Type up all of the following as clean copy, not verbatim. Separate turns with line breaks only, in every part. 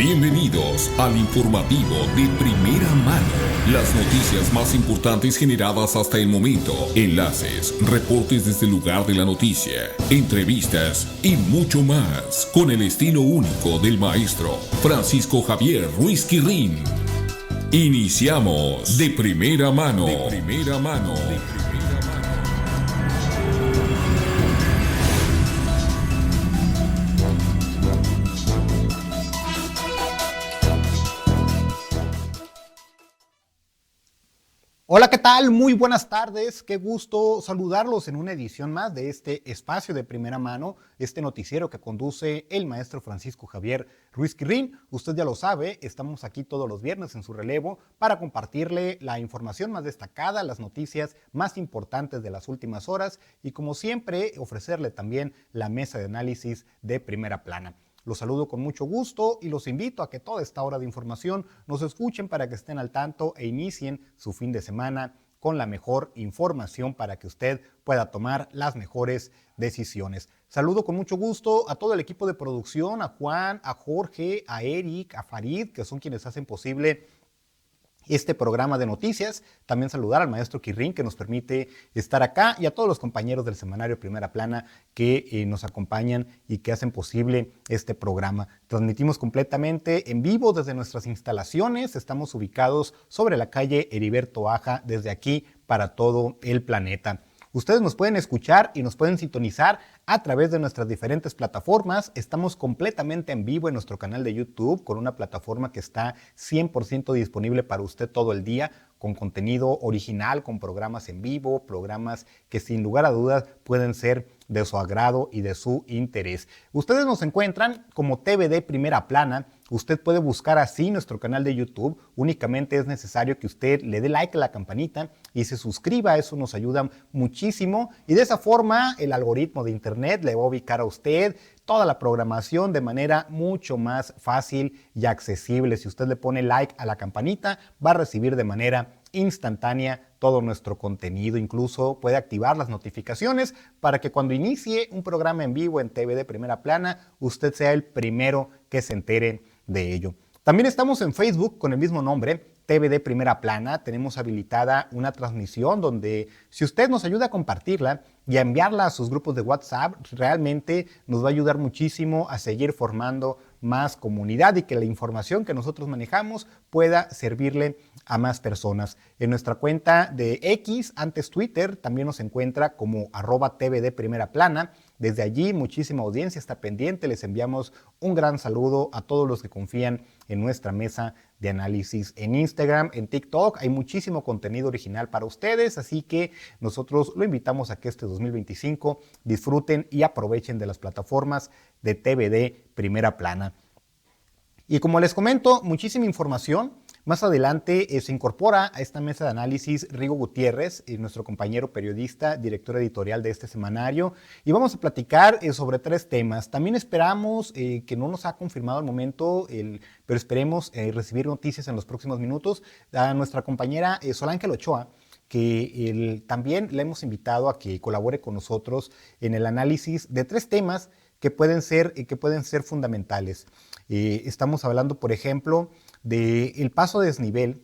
Bienvenidos al informativo de Primera Mano. Las noticias más importantes generadas hasta el momento, enlaces, reportes desde el lugar de la noticia, entrevistas y mucho más, con el estilo único del maestro Francisco Javier Ruiz Quirrín. Iniciamos de primera mano. De primera mano.
Hola, ¿qué tal? Muy buenas tardes. Qué gusto saludarlos en una edición más de este espacio de primera mano, este noticiero que conduce el maestro Francisco Javier Ruiz Quirrín. Usted ya lo sabe, estamos aquí todos los viernes en su relevo para compartirle la información más destacada, las noticias más importantes de las últimas horas y, como siempre, ofrecerle también la mesa de análisis de primera plana. Los saludo con mucho gusto y los invito a que toda esta hora de información nos escuchen para que estén al tanto e inicien su fin de semana con la mejor información para que usted pueda tomar las mejores decisiones. Saludo con mucho gusto a todo el equipo de producción, a Juan, a Jorge, a Eric, a Farid, que son quienes hacen posible este programa de noticias. También saludar al maestro Quirrín, que nos permite estar acá, y a todos los compañeros del semanario Primera Plana que nos acompañan y que hacen posible este programa. Transmitimos completamente en vivo desde nuestras instalaciones. Estamos ubicados sobre la calle Heriberto Aja, desde aquí para todo el planeta. Ustedes nos pueden escuchar y nos pueden sintonizar a través de nuestras diferentes plataformas. Estamos completamente en vivo en nuestro canal de YouTube con una plataforma que está 100% disponible para usted todo el día, con contenido original, con programas en vivo, programas que sin lugar a dudas pueden ser de su agrado y de su interés. Ustedes nos encuentran como TVD Primera Plana. Usted puede buscar así nuestro canal de YouTube. Únicamente es necesario que usted le dé like a la campanita y se suscriba. Eso nos ayuda muchísimo. Y de esa forma el algoritmo de internet le va a ubicar a usted toda la programación de manera mucho más fácil y accesible. Si usted le pone like a la campanita, va a recibir de manera instantánea todo nuestro contenido. Incluso puede activar las notificaciones para que cuando inicie un programa en vivo en TVD Primera Plana, usted sea el primero que se entere de ello. También estamos en Facebook con el mismo nombre, TVD Primera Plana. Tenemos habilitada una transmisión donde, si usted nos ayuda a compartirla y a enviarla a sus grupos de WhatsApp, realmente nos va a ayudar muchísimo a seguir formando más comunidad y que la información que nosotros manejamos pueda servirle a más personas. En nuestra cuenta de X, antes Twitter, también nos encuentra como @TVD Primera Plana. Desde allí, muchísima audiencia está pendiente. Les enviamos un gran saludo a todos los que confían en nuestra mesa de análisis. En Instagram, en TikTok, hay muchísimo contenido original para ustedes, así que nosotros lo invitamos a que este 2025 disfruten y aprovechen de las plataformas de TVD Primera Plana. Y como les comento, muchísima información. Más adelante se incorpora a esta mesa de análisis Rigo Gutiérrez, nuestro compañero periodista, director editorial de este semanario, y vamos a platicar sobre 3 temas. También esperamos, que no nos ha confirmado al momento, pero esperemos recibir noticias en los próximos minutos, a nuestra compañera Sol Ángel Ochoa, que también le hemos invitado a que colabore con nosotros en el análisis de 3 temas que pueden ser fundamentales. Estamos hablando, por ejemplo, del paso a desnivel,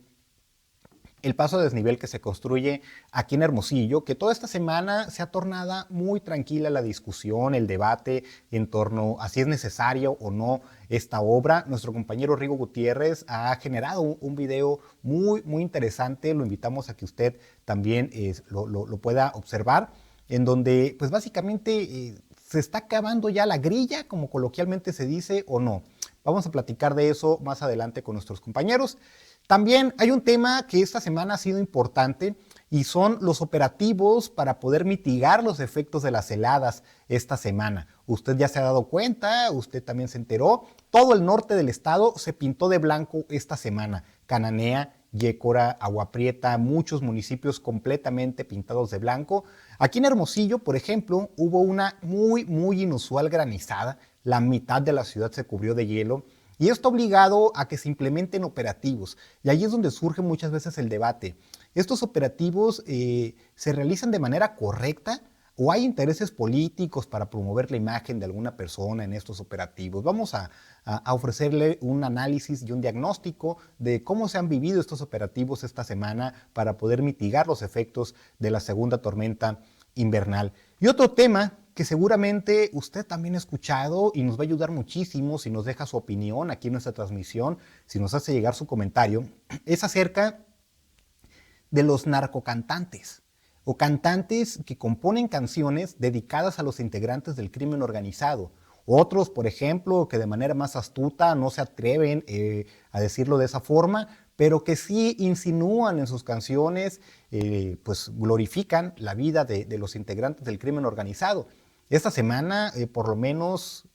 el paso a desnivel que se construye aquí en Hermosillo, que toda esta semana se ha tornado muy tranquila la discusión, el debate en torno a si es necesario o no esta obra. Nuestro compañero Rigo Gutiérrez ha generado un video muy, muy interesante. Lo invitamos a que usted también lo pueda observar, en donde pues básicamente se está acabando ya la grilla, como coloquialmente se dice, o no. Vamos a platicar de eso más adelante con nuestros compañeros. También hay un tema que esta semana ha sido importante y son los operativos para poder mitigar los efectos de las heladas esta semana. Usted ya se ha dado cuenta, usted también se enteró, todo el norte del estado se pintó de blanco esta semana. Cananea, Yécora, Agua Prieta, muchos municipios completamente pintados de blanco. Aquí en Hermosillo, por ejemplo, hubo una muy inusual granizada. La mitad de la ciudad se cubrió de hielo y esto ha obligado a que se implementen operativos. Y ahí es donde surge muchas veces el debate. ¿Estos operativos se realizan de manera correcta? ¿O hay intereses políticos para promover la imagen de alguna persona en estos operativos? Vamos a ofrecerle un análisis y un diagnóstico de cómo se han vivido estos operativos esta semana para poder mitigar los efectos de la segunda tormenta invernal. Y otro tema que seguramente usted también ha escuchado y nos va a ayudar muchísimo si nos deja su opinión aquí en nuestra transmisión, si nos hace llegar su comentario, es acerca de los narcocantantes o cantantes que componen canciones dedicadas a los integrantes del crimen organizado. Otros, por ejemplo, que de manera más astuta no se atreven a decirlo de esa forma, pero que sí insinúan en sus canciones, pues glorifican la vida de los integrantes del crimen organizado. Esta semana, por lo menos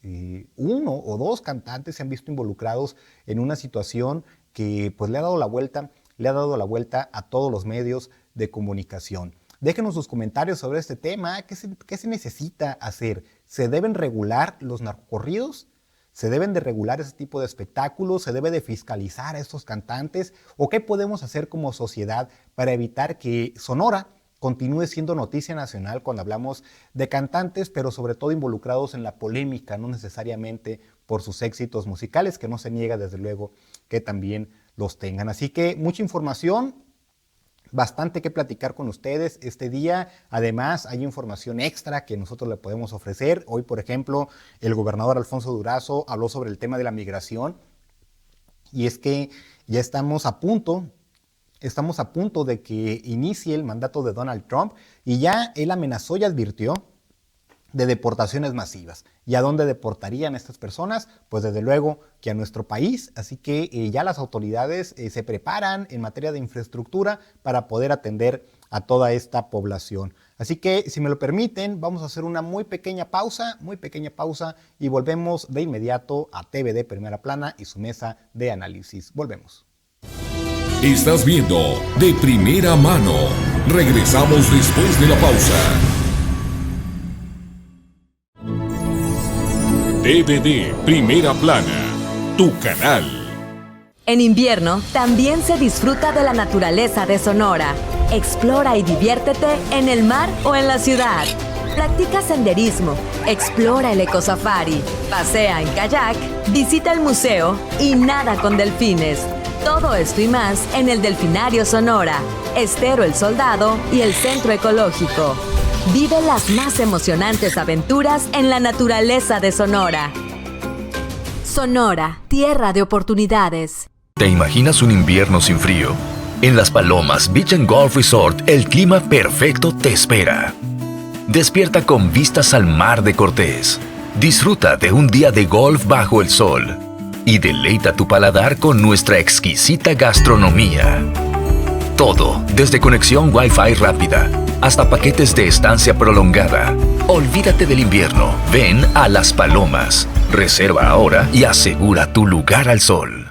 uno o dos cantantes se han visto involucrados en una situación que pues le ha dado la vuelta a todos los medios de comunicación. Déjenos sus comentarios sobre este tema. ¿Qué se necesita hacer? ¿Se deben regular los narcocorridos? ¿Se deben de regular ese tipo de espectáculos? ¿Se debe de fiscalizar a estos cantantes? ¿O qué podemos hacer como sociedad para evitar que Sonora continúe siendo noticia nacional cuando hablamos de cantantes, pero sobre todo involucrados en la polémica, no necesariamente por sus éxitos musicales, que no se niega desde luego que también los tengan? Así que mucha información, bastante que platicar con ustedes este día. Además, hay información extra que nosotros le podemos ofrecer. Hoy, por ejemplo, el gobernador Alfonso Durazo habló sobre el tema de la migración, y es que ya estamos a punto de que inicie el mandato de Donald Trump, y ya él amenazó y advirtió de deportaciones masivas. ¿Y a dónde deportarían estas personas? Pues desde luego que a nuestro país. Así que ya las autoridades se preparan en materia de infraestructura para poder atender a toda esta población. Así que, si me lo permiten, vamos a hacer una muy pequeña pausa, y volvemos de inmediato a TVD Primera Plana y su mesa de análisis. Volvemos.
Estás viendo De Primera Mano. Regresamos después de la pausa. TVD Primera Plana, tu canal.
En invierno también se disfruta de la naturaleza de Sonora. Explora y diviértete en el mar o en la ciudad. Practica senderismo, explora el ecosafari, pasea en kayak, visita el museo y nada con delfines. Todo esto y más en el Delfinario Sonora, Estero El Soldado y el Centro Ecológico. Vive las más emocionantes aventuras en la naturaleza de Sonora. Sonora, tierra de oportunidades.
¿Te imaginas un invierno sin frío? En Las Palomas Beach & Golf Resort, el clima perfecto te espera. Despierta con vistas al Mar de Cortés. Disfruta de un día de golf bajo el sol. Y deleita tu paladar con nuestra exquisita gastronomía. Todo, desde conexión Wi-Fi rápida hasta paquetes de estancia prolongada. Olvídate del invierno. Ven a Las Palomas. Reserva ahora y asegura tu lugar al sol.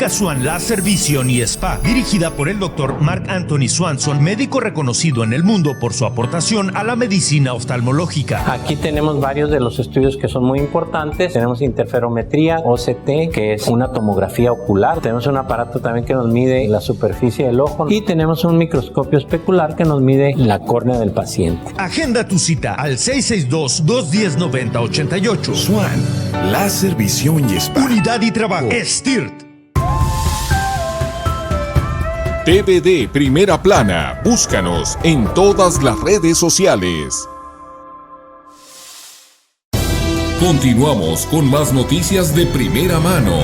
Swan Láser Visión y Spa, dirigida por el Dr. Mark Anthony Swanson, médico reconocido en el mundo por su aportación a la medicina oftalmológica.
Aquí tenemos varios de los estudios que son muy importantes. Tenemos interferometría, OCT, que es una tomografía ocular. Tenemos un aparato también que nos mide la superficie del ojo, y tenemos un microscopio especular que nos mide la córnea del paciente.
Agenda tu cita al 662-210-9088.
Swan Láser Visión y Spa.
Unidad y trabajo. STIRT.
TVD Primera Plana. Búscanos en todas las redes sociales. Continuamos con más noticias de primera mano.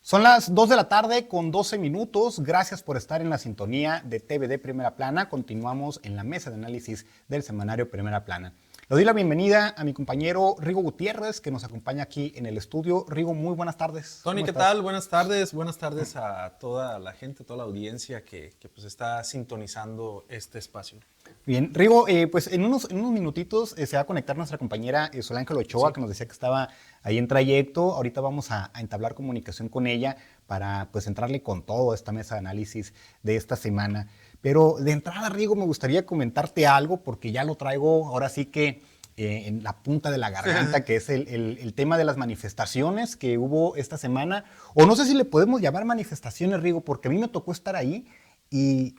Son las 2 de la tarde con 12 minutos. Gracias por estar en la sintonía de TVD Primera Plana. Continuamos en la mesa de análisis del semanario Primera Plana. Le doy la bienvenida a mi compañero Rigo Gutiérrez, que nos acompaña aquí en el estudio. Rigo, muy buenas tardes.
Tony, ¿qué tal? Buenas tardes. Buenas tardes a toda la gente, toda la audiencia que pues está sintonizando este espacio.
Bien, Rigo, pues en unos minutitos se va a conectar nuestra compañera Solángela Ochoa, que nos decía que estaba ahí en trayecto. Ahorita vamos a entablar comunicación con ella para pues entrarle con todo a esta mesa de análisis de esta semana. Pero de entrada, Rigo, me gustaría comentarte algo porque ya lo traigo ahora sí que en la punta de la garganta, que es el tema de las manifestaciones que hubo esta semana. O no sé si le podemos llamar manifestaciones, Rigo, porque a mí me tocó estar ahí y,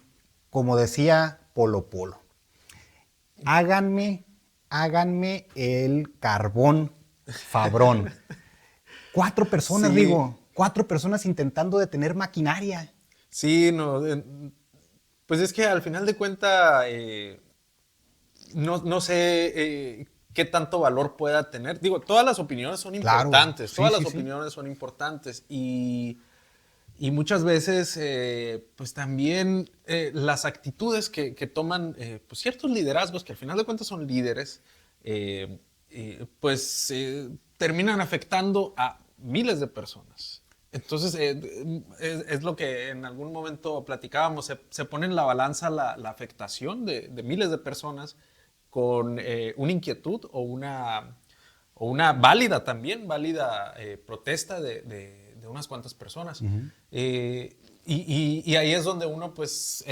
como decía Polo Polo, háganme el carbón Fabrón. 4 personas,
Sí.
Rigo, 4 personas intentando detener maquinaria.
Sí, no, pues es que al final de cuentas no sé qué tanto valor pueda tener. Digo, todas las opiniones son
Claro,
importantes,
sí,
todas
sí,
las
sí.
opiniones son importantes y muchas veces pues también las actitudes que toman pues ciertos liderazgos que al final de cuentas son líderes, pues terminan afectando a miles de personas. Entonces, es lo que en algún momento platicábamos, se pone en la balanza la afectación de miles de personas con una inquietud o una válida también, válida protesta de unas cuantas personas. Y ahí es donde uno pues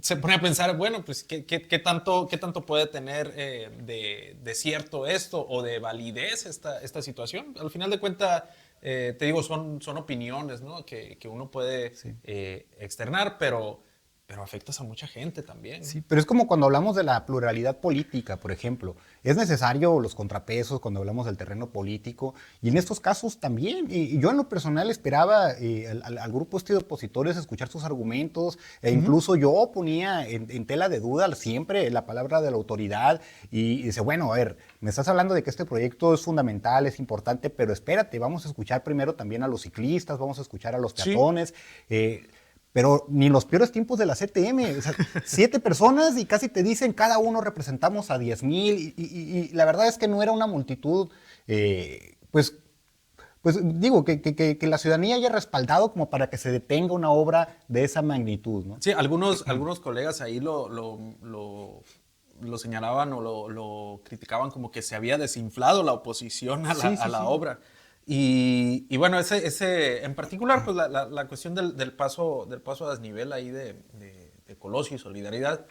se pone a pensar, bueno, pues ¿qué tanto puede tener de cierto esto o de validez esta situación? Al final de cuentas, te digo, son opiniones, ¿no? que uno puede externar, pero afectas a mucha gente también.
Sí, pero es como cuando hablamos de la pluralidad política, por ejemplo. Es necesario los contrapesos cuando hablamos del terreno político, y en estos casos también. Y yo en lo personal esperaba al grupo de opositores escuchar sus argumentos, e incluso yo ponía en tela de duda siempre la palabra de la autoridad, y dice, bueno, a ver, me estás hablando de que este proyecto es fundamental, es importante, pero espérate, vamos a escuchar primero también a los ciclistas, vamos a escuchar a los peatones, pero ni los peores tiempos de la CTM, o sea, 7 personas y casi te dicen cada uno representamos a 10,000 y la verdad es que no era una multitud, pues digo, que la ciudadanía haya respaldado como para que se detenga una obra de esa magnitud, ¿no?
Sí, algunos colegas ahí lo señalaban o lo criticaban como que se había desinflado la oposición a la obra. Y bueno, ese en particular, pues la cuestión del paso a desnivel ahí de Colosio y Solidaridad,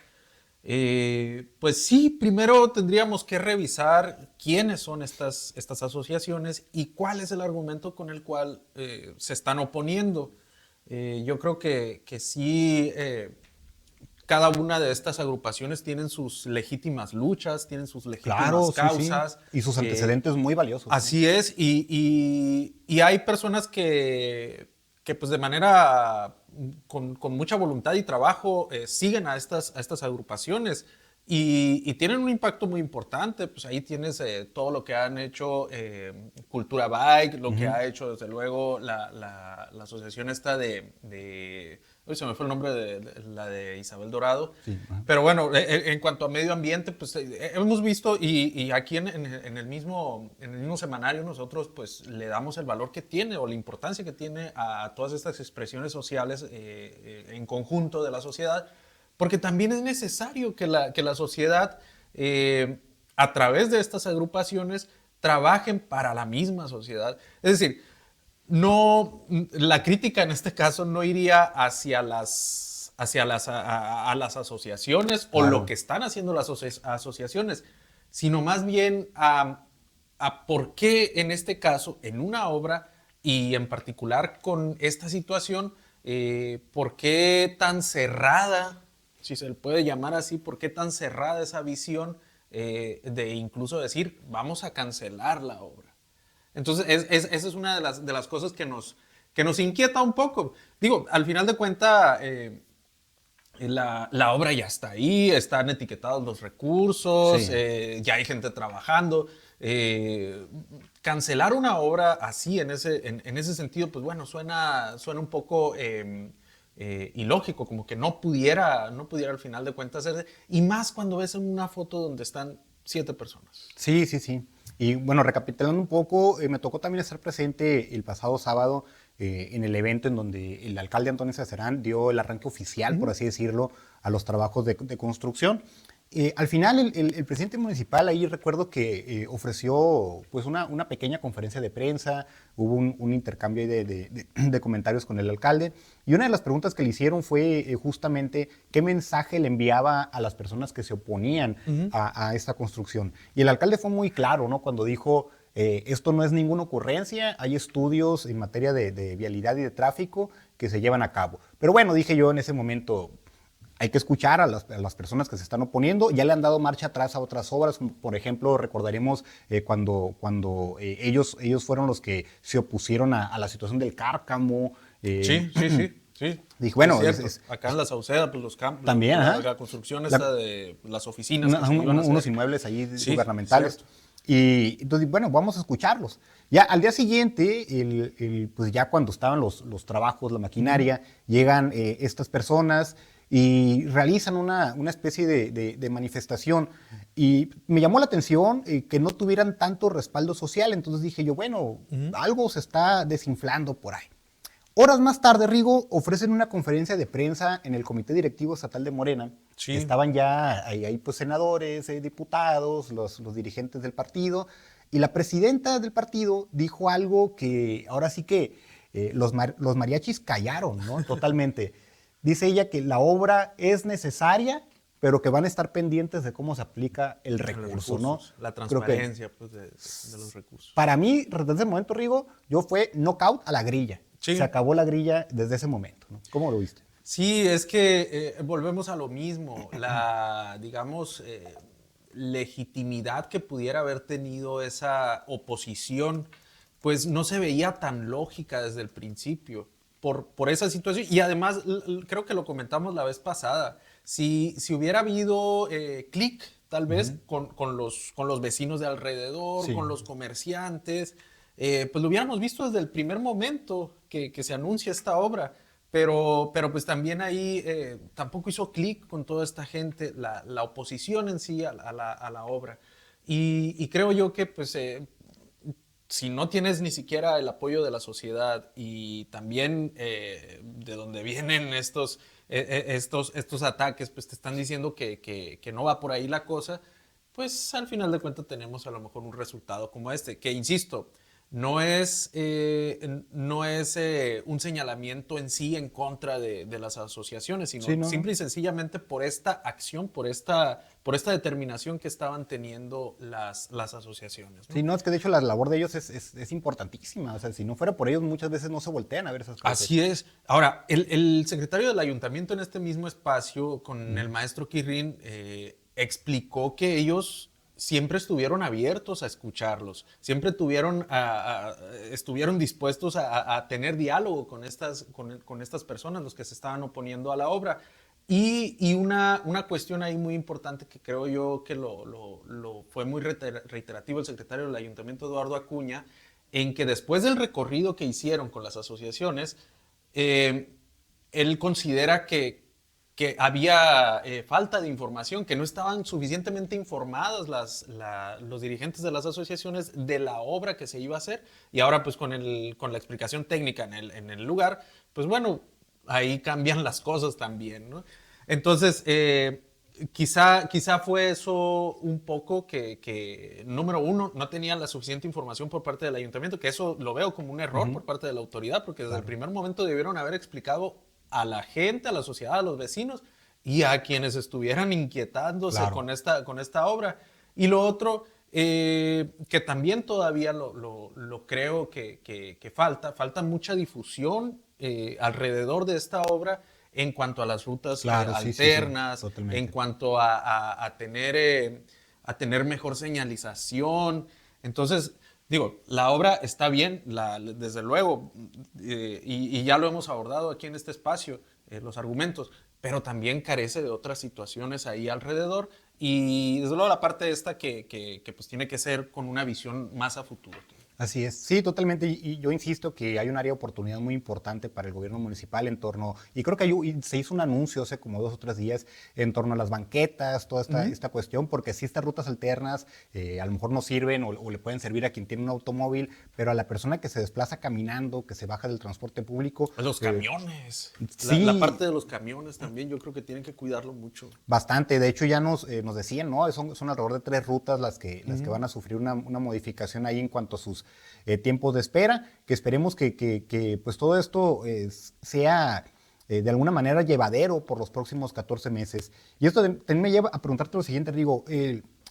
pues sí, primero tendríamos que revisar quiénes son estas asociaciones y cuál es el argumento con el cual se están oponiendo. Yo creo que sí, cada una de estas agrupaciones tienen sus legítimas luchas, tienen sus legítimas causas.
Sí. Y sus antecedentes muy valiosos.
Así es, y hay personas que pues de manera, con mucha voluntad y trabajo, siguen a estas agrupaciones y tienen un impacto muy importante. Pues ahí tienes todo lo que han hecho Cultura Bike, lo que ha hecho desde luego la asociación esta hoy se me fue el nombre de la de Isabel Dorado. Sí, pero bueno, en cuanto a medio ambiente, pues hemos visto y aquí en el mismo semanario nosotros pues le damos el valor que tiene o la importancia que tiene a todas estas expresiones sociales en conjunto de la sociedad, porque también es necesario que la sociedad a través de estas agrupaciones trabajen para la misma sociedad. Es decir, no, la crítica en este caso no iría hacia las asociaciones o lo que están haciendo las asociaciones, sino más bien a por qué en este caso, en una obra y en particular con esta situación, por qué tan cerrada, si se le puede llamar así, por qué tan cerrada esa visión de incluso decir vamos a cancelar la obra. Entonces, esa es una de las cosas que nos inquieta un poco. Digo, al final de cuentas, la obra ya está ahí, están etiquetados los recursos, ya hay gente trabajando. Cancelar una obra así, en ese sentido, pues bueno, suena un poco ilógico, como que no pudiera al final de cuentas hacerse. Y más cuando ves en una foto donde están 7 personas.
Sí. Y bueno, recapitulando un poco, me tocó también estar presente el pasado sábado en el evento en donde el alcalde Antonio Cesarán dio el arranque oficial, por así decirlo, a los trabajos de construcción. Al final, el presidente municipal ahí recuerdo que ofreció pues una pequeña conferencia de prensa, hubo un intercambio de comentarios con el alcalde, y una de las preguntas que le hicieron fue justamente qué mensaje le enviaba a las personas que se oponían a esta construcción. Y el alcalde fue muy claro, ¿no? Cuando dijo, esto no es ninguna ocurrencia, hay estudios en materia de vialidad y de tráfico que se llevan a cabo. Pero bueno, dije yo en ese momento, hay que escuchar a las personas que se están oponiendo. Ya le han dado marcha atrás a otras obras, como por ejemplo, recordaremos cuando ellos fueron los que se opusieron a la situación del Cárcamo.
Sí.
Dije, bueno,
acá en la Sauceda, pues los campos,
también,
la construcción esta de las oficinas.
Unos inmuebles ahí gubernamentales.
Cierto.
Y entonces, bueno, vamos a escucharlos. Ya al día siguiente, pues ya cuando estaban los trabajos, la maquinaria, llegan estas personas y realizan una especie de manifestación. Y me llamó la atención que no tuvieran tanto respaldo social. Entonces dije yo, bueno, algo se está desinflando por ahí. Horas más tarde, Rigo, ofrecen una conferencia de prensa en el Comité Directivo Estatal de Morena.
Sí.
Estaban ya ahí pues, senadores, diputados, los dirigentes del partido. Y la presidenta del partido dijo algo que ahora sí que los mariachis callaron, ¿no? Totalmente. Dice ella que la obra es necesaria, pero que van a estar pendientes de cómo se aplica el recurso, ¿no?
La transparencia pues, de los recursos.
Para mí, desde ese momento, Rigo, yo fue knockout a la grilla.
Sí.
Se acabó la grilla desde ese momento, ¿no? ¿Cómo lo viste?
Sí, es que volvemos a lo mismo. La, digamos, legitimidad que pudiera haber tenido esa oposición, pues no se veía tan lógica desde el principio. Por esa situación, y además creo que lo comentamos la vez pasada, si hubiera habido clic tal vez con los vecinos de alrededor,
sí,
con los comerciantes, pues lo hubiéramos visto desde el primer momento que se anuncia esta obra, pero pues también ahí tampoco hizo clic con toda esta gente, la oposición en sí a la obra, y creo yo que pues si no tienes ni siquiera el apoyo de la sociedad y también de donde vienen estos ataques, pues te están diciendo que no va por ahí la cosa, pues al final de cuentas tenemos a lo mejor un resultado como este, que insisto, no es un señalamiento en sí en contra de las asociaciones, sino
sí,
simple y sencillamente por esta acción, por esta determinación que estaban teniendo las asociaciones, ¿no?
Sí, no, es que de hecho la labor de ellos es importantísima. O sea, si no fuera por ellos, muchas veces no se voltean a ver esas cosas.
Así es. Ahora, el secretario del ayuntamiento en este mismo espacio, con el maestro Quirrín, explicó que ellos siempre estuvieron abiertos a escucharlos, siempre estuvieron dispuestos a tener diálogo con estas personas, los que se estaban oponiendo a la obra. Y una cuestión ahí muy importante que creo yo que lo fue muy reiterativo el secretario del ayuntamiento, Eduardo Acuña, en que después del recorrido que hicieron con las asociaciones, él considera que había falta de información, que no estaban suficientemente informadas los dirigentes de las asociaciones de la obra que se iba a hacer, y ahora pues con la explicación técnica en el lugar, pues bueno, ahí cambian las cosas también, ¿no? Entonces, quizá fue eso un poco que, número uno, no tenían la suficiente información por parte del ayuntamiento, que eso lo veo como un error por parte de la autoridad, porque desde el primer momento debieron haber explicado a la gente, a la sociedad, a los vecinos y a quienes estuvieran inquietándose con esta obra. Y lo otro, que también todavía lo creo que falta mucha difusión alrededor de esta obra en cuanto a las rutas alternas, sí, en cuanto a tener mejor señalización. Entonces, digo, la obra está bien, desde luego, y ya lo hemos abordado aquí en este espacio, los argumentos, pero también carece de otras situaciones ahí alrededor, y desde luego la parte esta que pues tiene que ser con una visión más a futuro.
Así es, sí, totalmente. Y yo insisto que hay un área de oportunidad muy importante para el gobierno municipal en torno, y creo que se hizo un anuncio hace como 2 o 3 días en torno a las banquetas, toda esta cuestión, porque sí estas rutas alternas a lo mejor no sirven o le pueden servir a quien tiene un automóvil, pero a la persona que se desplaza caminando, que se baja del transporte público.
Los camiones.
Sí,
La parte de los camiones también, yo creo que tienen que cuidarlo mucho.
bastante. De hecho, ya nos decían, ¿no? Son alrededor de 3 rutas las que van a sufrir una modificación ahí en cuanto a sus tiempos de espera, que esperemos que pues todo esto sea de alguna manera llevadero por los próximos 14 meses. Y esto también me lleva a preguntarte lo siguiente, Rigo.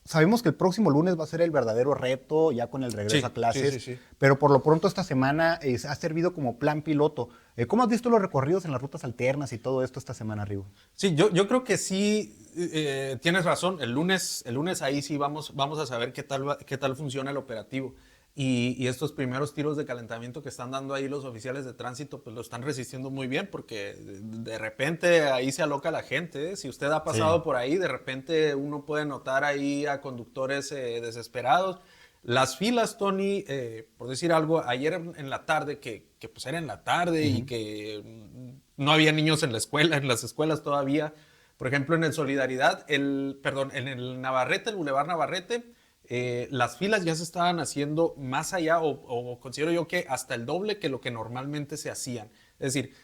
Sabemos que el próximo lunes va a ser el verdadero reto, ya con el regreso a clases, sí. Pero por lo pronto esta semana ha servido como plan piloto. ¿Cómo has visto los recorridos en las rutas alternas y todo esto esta semana, Rigo?
Sí, yo creo que sí, tienes razón. El lunes ahí sí vamos a saber qué tal funciona el operativo. Y estos primeros tiros de calentamiento que están dando ahí los oficiales de tránsito, pues lo están resistiendo muy bien, porque de repente ahí se aloca la gente, ¿eh? Si usted ha pasado por ahí, de repente uno puede notar ahí a conductores desesperados. Las filas, Tony, por decir algo, ayer en la tarde, que pues era en la tarde y que no había niños en las escuelas todavía. Por ejemplo, en el Solidaridad, en el Navarrete, el Boulevard Navarrete, las filas ya se estaban haciendo más allá, o considero yo que hasta el doble que lo que normalmente se hacían. Es decir,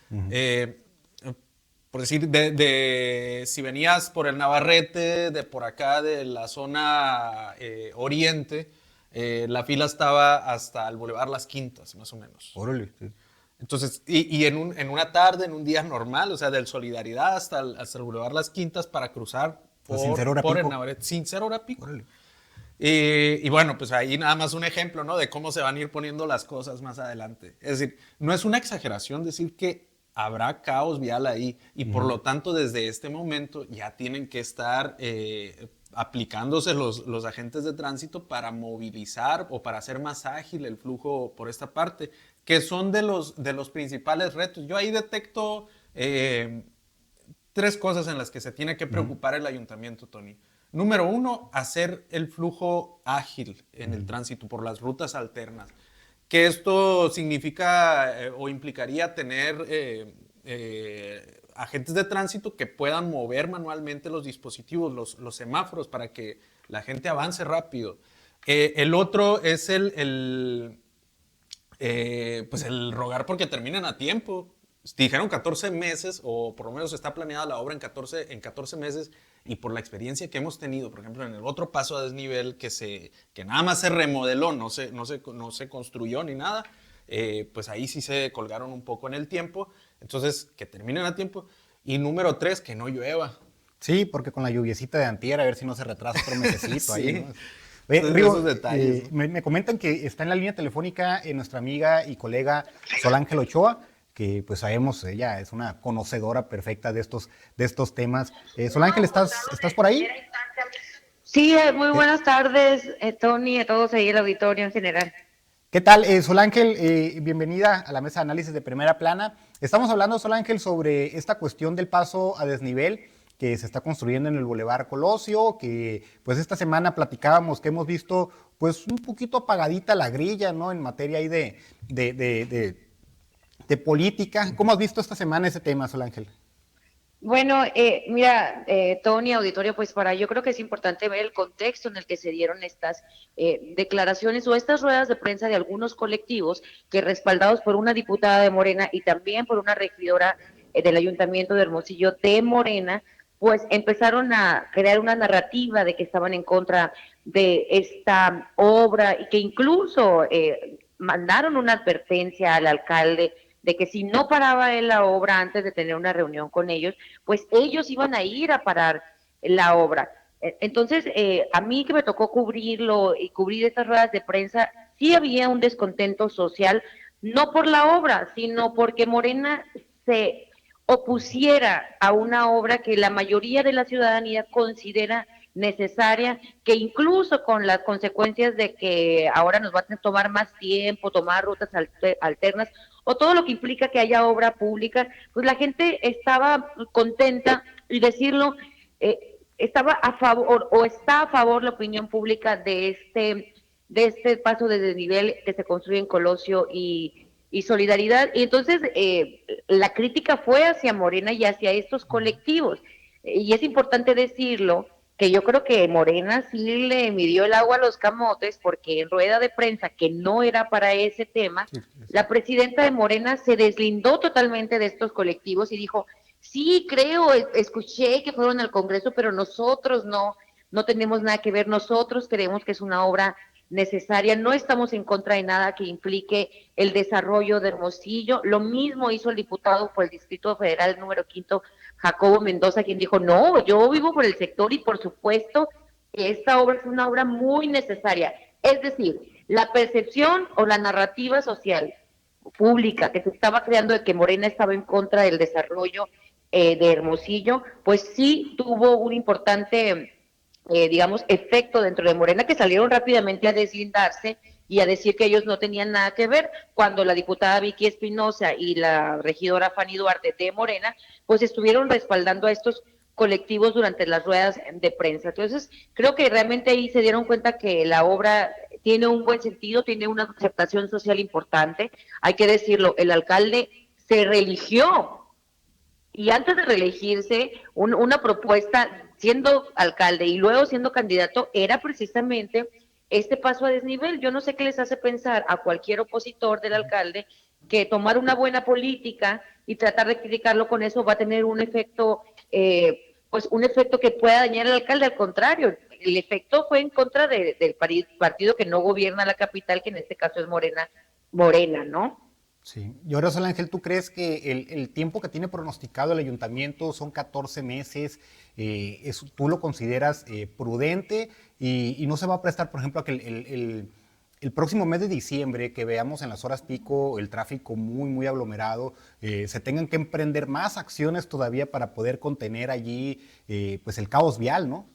por decir, si venías por el Navarrete, de por acá, de la zona oriente, la fila estaba hasta el Boulevard Las Quintas, más o menos.
Órale, sí.
Entonces, y en una tarde, en un día normal, o sea, del Solidaridad hasta el Boulevard Las Quintas para cruzar por el Navarrete, sin ser hora pico.
Órale.
Y bueno, pues ahí nada más un ejemplo, ¿no? De cómo se van a ir poniendo las cosas más adelante. Es decir, no es una exageración decir que habrá caos vial ahí y por lo tanto desde este momento ya tienen que estar aplicándose los agentes de tránsito para movilizar o para hacer más ágil el flujo por esta parte, que son de los principales retos. Yo ahí detecto 3 cosas en las que se tiene que preocupar el ayuntamiento, Tony. Número 1, hacer el flujo ágil en el tránsito por las rutas alternas. Que esto significa o implicaría tener agentes de tránsito que puedan mover manualmente los dispositivos, los semáforos, para que la gente avance rápido. El otro es pues el rogar porque terminen a tiempo. Dijeron 14 meses, o por lo menos está planeada la obra en 14 meses, y por la experiencia que hemos tenido, por ejemplo, en el otro paso a desnivel que nada más se remodeló, no se construyó ni nada, pues ahí sí se colgaron un poco en el tiempo. Entonces, que terminen a tiempo. Y número 3, que no llueva.
Sí, porque con la lluviecita de antier, a ver si no se retrasa otro mesecito
sí.
ahí, ¿no? Rigo,
esos detalles, ¿no?
me comentan que está en la línea telefónica nuestra amiga y colega Sol Ángel Ochoa, que pues sabemos, ella es una conocedora perfecta de estos temas. Sol Ángel, ¿estás por ahí?
Sí, muy buenas tardes, Tony, a todos ahí, el auditorio en general.
¿Qué tal, Sol Ángel? Bienvenida a la mesa de análisis de Primera Plana. Estamos hablando, Sol Ángel, sobre esta cuestión del paso a desnivel que se está construyendo en el Boulevard Colosio, que pues esta semana platicábamos que hemos visto pues un poquito apagadita la grilla, ¿no? En materia ahí de política. ¿Cómo has visto esta semana ese tema, Sol Ángel?
Bueno, mira, Tony, auditorio, pues yo creo que es importante ver el contexto en el que se dieron estas declaraciones o estas ruedas de prensa de algunos colectivos que, respaldados por una diputada de Morena y también por una regidora del Ayuntamiento de Hermosillo de Morena, pues empezaron a crear una narrativa de que estaban en contra de esta obra y que incluso mandaron una advertencia al alcalde de que si no paraba él la obra antes de tener una reunión con ellos, pues ellos iban a ir a parar la obra. Entonces, a mí que me tocó cubrirlo y cubrir estas ruedas de prensa, sí había un descontento social, no por la obra, sino porque Morena se opusiera a una obra que la mayoría de la ciudadanía considera necesaria, que incluso con las consecuencias de que ahora nos va a tomar más tiempo, tomar rutas alternas, o todo lo que implica que haya obra pública, pues la gente estaba contenta, y decirlo, estaba a favor, o está a favor la opinión pública de este de este paso de desnivel que se construye en Colosio y Solidaridad. Y entonces la crítica fue hacia Morena y hacia estos colectivos. Y es importante decirlo, que yo creo que Morena sí le midió el agua a los camotes, porque en rueda de prensa, que no era para ese tema, la presidenta de Morena se deslindó totalmente de estos colectivos y dijo, sí, creo, escuché que fueron al Congreso, pero nosotros no tenemos nada que ver, nosotros creemos que es una obra necesaria, no estamos en contra de nada que implique el desarrollo de Hermosillo. Lo mismo hizo el diputado por el Distrito Federal número 5, Jacobo Mendoza, quien dijo, no, yo vivo por el sector y por supuesto que esta obra es una obra muy necesaria. Es decir, la percepción o la narrativa social pública que se estaba creando de que Morena estaba en contra del desarrollo de Hermosillo, pues sí tuvo un importante digamos, efecto dentro de Morena, que salieron rápidamente a deslindarse y a decir que ellos no tenían nada que ver, cuando la diputada Vicky Espinosa y la regidora Fanny Duarte de Morena, pues estuvieron respaldando a estos colectivos durante las ruedas de prensa. Entonces, creo que realmente ahí se dieron cuenta que la obra tiene un buen sentido, tiene una aceptación social importante. Hay que decirlo, el alcalde se reeligió y antes de reelegirse, una propuesta siendo alcalde y luego siendo candidato era precisamente este paso a desnivel. Yo no sé qué les hace pensar a cualquier opositor del alcalde que tomar una buena política y tratar de criticarlo con eso va a tener un efecto, pues un efecto que pueda dañar al alcalde. Al contrario, el efecto fue en contra del partido que no gobierna la capital, que en este caso es Morena, ¿no?
Sí. Y ahora, Sol Ángel, ¿tú crees que el tiempo que tiene pronosticado el ayuntamiento son 14 meses? ¿Tú lo consideras prudente y no se va a prestar, por ejemplo, a que el próximo mes de diciembre, que veamos en las horas pico el tráfico muy, muy aglomerado, se tengan que emprender más acciones todavía para poder contener allí pues el caos vial, ¿no?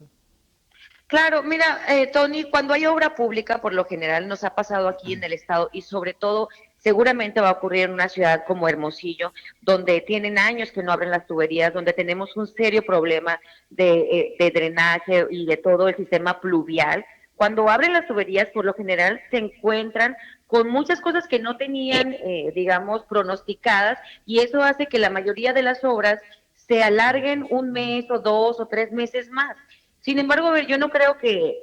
Claro, mira, Tony, cuando hay obra pública, por lo general nos ha pasado aquí en el estado y sobre todo seguramente va a ocurrir en una ciudad como Hermosillo, donde tienen años que no abren las tuberías, donde tenemos un serio problema de drenaje y de todo el sistema pluvial. Cuando abren las tuberías, por lo general se encuentran con muchas cosas que no tenían, digamos, pronosticadas, y eso hace que la mayoría de las obras se alarguen un mes o 2 o 3 meses más. Sin embargo, a ver, yo no creo que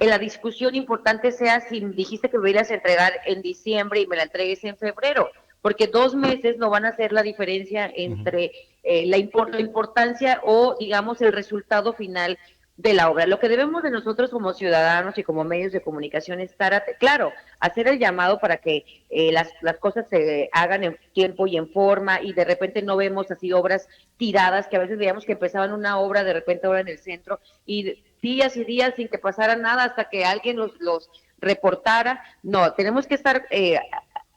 la discusión importante sea si dijiste que me ibas a entregar en diciembre y me la entregues en febrero, porque 2 meses no van a hacer la diferencia entre la importancia o, digamos, el resultado final de la obra. Lo que debemos de nosotros como ciudadanos y como medios de comunicación es estar, claro, hacer el llamado para que las cosas se hagan en tiempo y en forma, y de repente no vemos así obras tiradas, que a veces veíamos que empezaban una obra, de repente ahora en el centro, y días y días sin que pasara nada hasta que alguien los reportara. No, tenemos que estar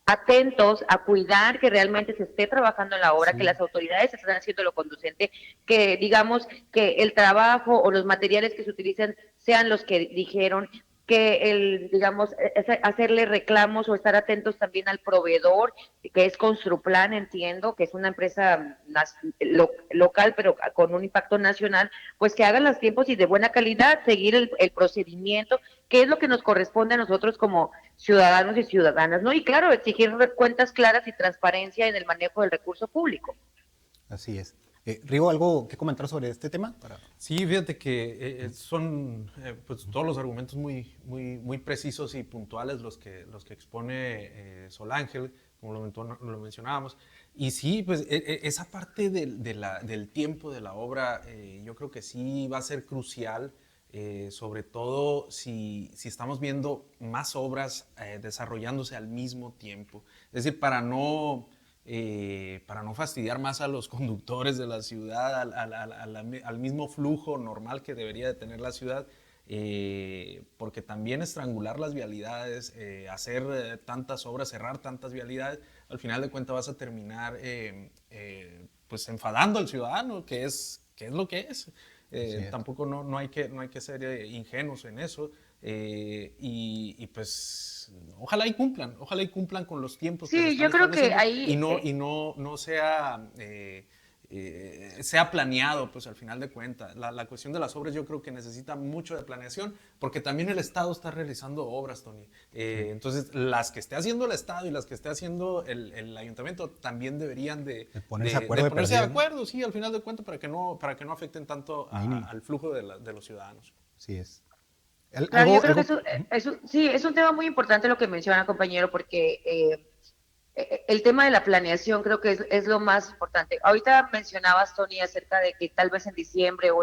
atentos a cuidar que realmente se esté trabajando en la obra, sí, que las autoridades están haciendo lo conducente, que digamos que el trabajo o los materiales que se utilizan sean los que dijeron, que digamos, hacerle reclamos o estar atentos también al proveedor, que es Construplan, entiendo, que es una empresa local, pero con un impacto nacional, pues que hagan los tiempos y de buena calidad, seguir el procedimiento, que es lo que nos corresponde a nosotros como ciudadanos y ciudadanas, ¿no? Y claro, exigir cuentas claras y transparencia en el manejo del recurso público.
Así es. Rigo, ¿algo que comentar sobre este tema?
Sí, fíjate que son pues todos los argumentos muy precisos y puntuales los que expone Sol Ángel, como lo mencionábamos. Y sí, pues esa parte del tiempo de la obra yo creo que sí va a ser crucial, sobre todo si estamos viendo más obras desarrollándose al mismo tiempo. Es decir, para no fastidiar más a los conductores de la ciudad, al mismo flujo normal que debería de tener la ciudad, porque también estrangular las vialidades, hacer tantas obras, cerrar tantas vialidades, al final de cuentas vas a terminar pues enfadando al ciudadano, que es lo que es. Tampoco no hay que ser ingenuos en eso. Y pues ojalá y cumplan con los tiempos.
Sí, yo creo que ahí
y no sea sea planeado, pues al final de cuentas. La cuestión de las obras yo creo que necesita mucho de planeación, porque también el Estado está realizando obras, Tony. Entonces, las que esté haciendo el Estado y las que esté haciendo el Ayuntamiento también deberían de ponerse de acuerdo, sí, al final de cuentas, para que no afecten tanto al flujo de los ciudadanos.
Así es.
Claro, yo creo que sí, es un tema muy importante lo que menciona, compañero, porque el tema de la planeación creo que es lo más importante. Ahorita mencionabas, Tony, acerca de que tal vez en diciembre o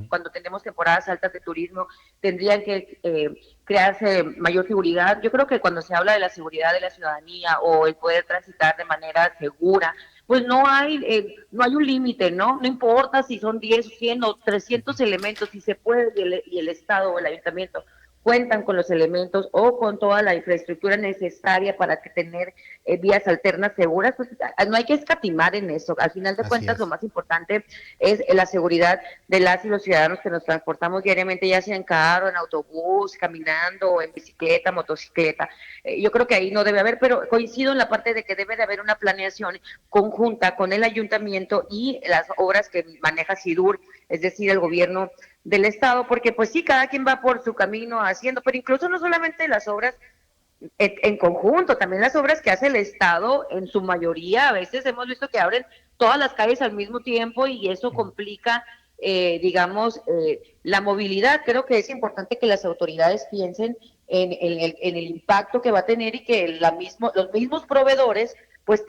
cuando tenemos temporadas altas de turismo tendrían que crearse mayor seguridad. Yo creo que cuando se habla de la seguridad de la ciudadanía o el poder transitar de manera segura, pues no hay un límite, ¿no? No importa si son 10, 100 o 300 elementos, si se puede y el Estado o el Ayuntamiento cuentan con los elementos o con toda la infraestructura necesaria para tener vías alternas seguras, pues no hay que escatimar en eso. Al final de cuentas, lo más importante es la seguridad de las y los ciudadanos que nos transportamos diariamente, ya sea en carro, en autobús, caminando, en bicicleta, motocicleta. Yo creo que ahí no debe haber, pero coincido en la parte de que debe de haber una planeación conjunta con el ayuntamiento y las obras que maneja SIDUR, es decir, el gobierno del Estado, porque pues sí, cada quien va por su camino haciendo, pero incluso no solamente las obras en conjunto, también las obras que hace el Estado en su mayoría, a veces hemos visto que abren todas las calles al mismo tiempo y eso complica, la movilidad. Creo que es importante que las autoridades piensen en el impacto que va a tener y que los mismos proveedores, pues